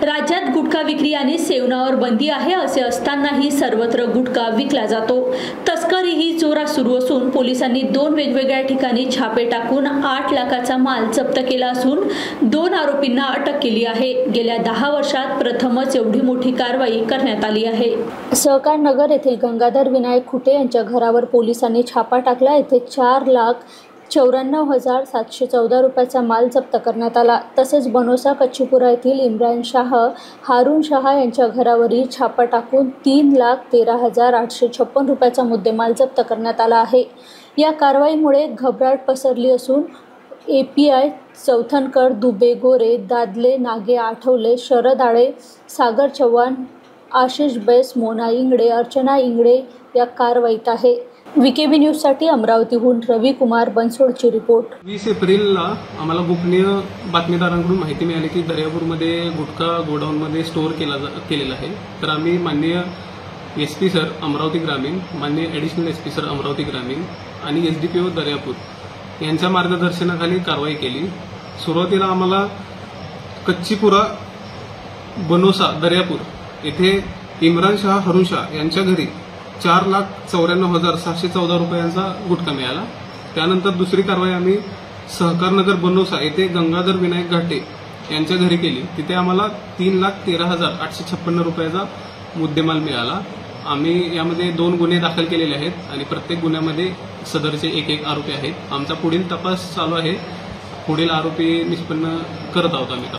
राज्यात गुटखा विक्री आणि सेवनावर बंदी आहे असे असतानाही सर्वत्र गुटखा विकला जातो। तस्करी ही जोरात सुरू असून पोलिसांनी 2 वेगवेगळ्या ठिकाणी छापे टाकून 8 लाखाचा माल जप्त केला असून 2 आरोपींना अटक केली आहे। गेल्या 10 वर्षात प्रथमच एवढी मोठी कारवाई करण्यात आली आहे। सहकार नगर येथील गंगाधर विनायक खुटे यांच्या घरावर पोलिसांनी छापा टाकला। येथे 4,94,714 रुपयाचा माल जप्त करण्यात आला। तसेच बनोसा कच्चीपुरा येथील इम्रान शाह, हारून शाह यांच्या घरावरही छापा टाकून 3,13,856 रुपयाचा मुद्देमाल जप्त करण्यात आला आहे। या कारवाईमुळे घबराट पसरली असून API चौथनकर, दुबे, गोरे, दादले, नागे, आठवले, शरद आळे, सागर चव्हाण, आशिष बैस, मोना इंगडे, अर्चना इंगडे या कारवाईत आहे। VKB न्यूजसाठी अमरावतीहून रविकुमार बनसोडची रिपोर्ट। 20 एप्रिलला आम्हाला गोपनीय बातमीदारांकडून माहिती मिळाली की दर्यापूरमध्ये गुटखा गोडाऊनमध्ये स्टोअर केलेला आहे। तर आम्ही माननीय SP सर अमरावती ग्रामीण, माननीय ॲडिशनल SP सर अमरावती ग्रामीण आणि SDPO दर्यापूर यांच्या मार्गदर्शनाखाली कारवाई केली। सुरुवातीला आम्हाला कच्चीपुरा, बनोसा, दर्यापूर येथे इम्रान शाह, हारून शाह यांच्या घरी 4,94,714 रुपयांचा गुटखा मिळाला। त्यानंतर दुसरी कारवाई आम्ही सहकार नगर बनोसा येथे गंगाधर विनायक घाटे यांच्या घरी केली। तिथे आम्हाला 3,13,856 रुपयाचा मुद्देमाल मिळाला। आम्ही यामध्ये 2 गुन्हे दाखल केलेले आहेत आणि प्रत्येक गुन्ह्यामध्ये सदरचे एक आरोपी आहेत। आमचा पुढील तपास चालू आहे। पुढील आरोपी निष्पन्न करत आहोत आम्ही।